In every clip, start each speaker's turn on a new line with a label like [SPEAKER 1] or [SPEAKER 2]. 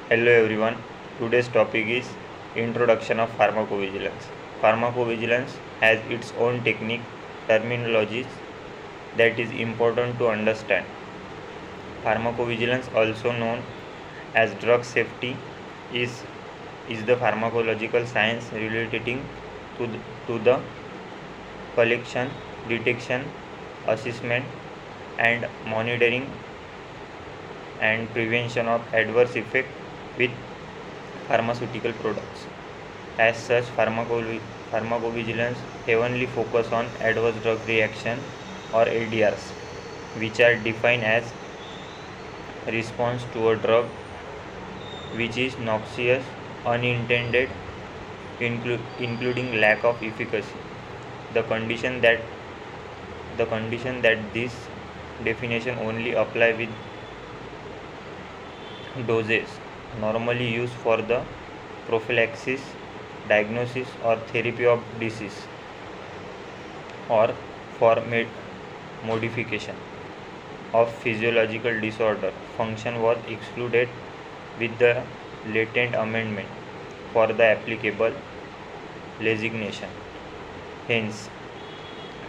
[SPEAKER 1] Hello everyone. Today's topic is Introduction of Pharmacovigilance. Pharmacovigilance has its own technique terminologies that is important to understand. Pharmacovigilance, also known as drug safety, is the pharmacological science relating to the collection, detection, assessment, and monitoring and prevention of adverse effect with pharmaceutical products. As such, pharmacovigilance heavily focus on adverse drug reaction or ADRs, which are defined as response to a drug which is noxious, unintended, including lack of efficacy. The condition that this definition only apply with doses normally used for the prophylaxis, diagnosis, or therapy of disease, or for modification of physiological disorder. Function was excluded with the latent amendment for the applicable designation. Hence,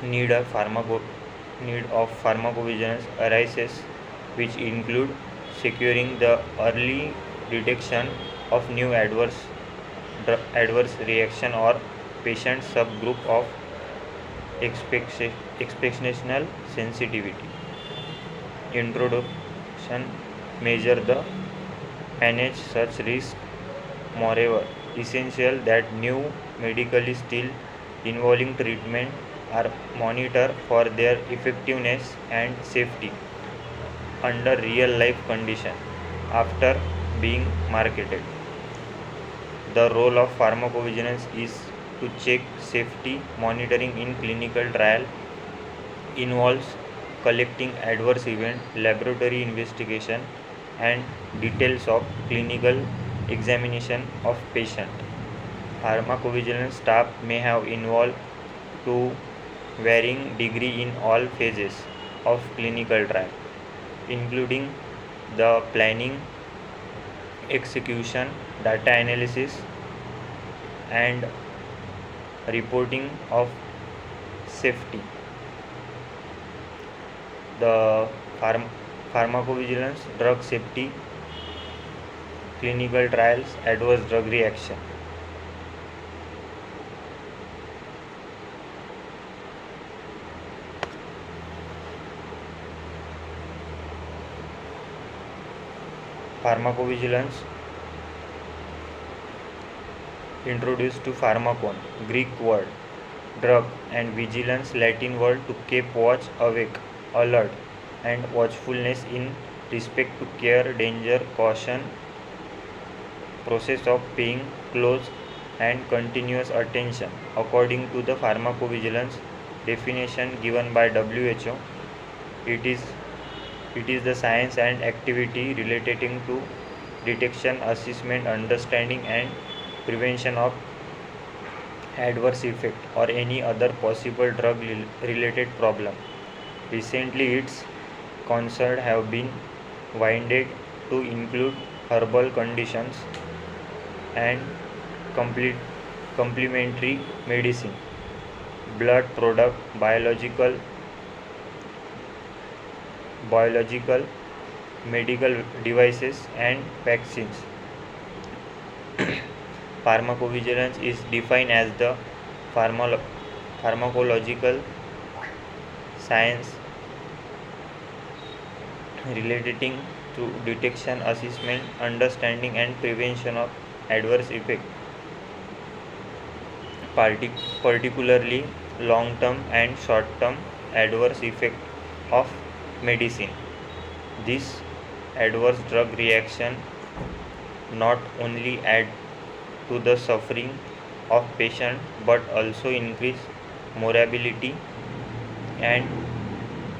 [SPEAKER 1] need of pharmacovigilance arises, which include securing the early detection of new adverse reaction or patient subgroup of expectational sensitivity. Introduction measure the manage such risk. Moreover, essential that new medically still involving treatment are monitored for their effectiveness and safety under real life conditions after being marketed. The role of pharmacovigilance is to check safety. Monitoring in clinical trial involves collecting adverse event, laboratory investigation, and details of clinical examination of patient. Pharmacovigilance staff may have involved to varying degree in all phases of clinical trial, including the planning, execution, data analysis, and reporting of safety. The pharmacovigilance, drug safety, clinical trials, adverse drug reaction. Pharmacovigilance introduced to pharmakon, Greek word, drug, and vigilance, Latin word to keep watch, awake, alert, and watchfulness in respect to care, danger, caution, process of paying close and continuous attention. According to the pharmacovigilance definition given by WHO, it is the science and activity relating to detection, assessment, understanding, and prevention of adverse effect or any other possible drug related problem. Recently, its concerns have been widened to include herbal conditions and complementary medicine, blood product, biological, medical devices, and vaccines. Pharmacovigilance is defined as the pharmacological science relating to detection, assessment, understanding, and prevention of adverse effect, particularly long-term and short-term adverse effect of medicine. This adverse drug reaction not only add to the suffering of patient but also increase mortality and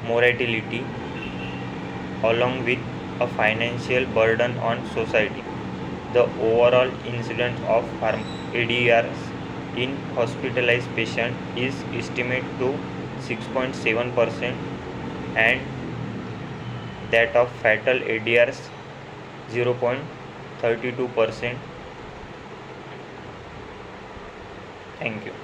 [SPEAKER 1] mortality, along with a financial burden on society. The overall incidence of ADRs in hospitalized patients is estimated to 6.7% and that of fatal ADRs 0.2%. 32%. Thank you.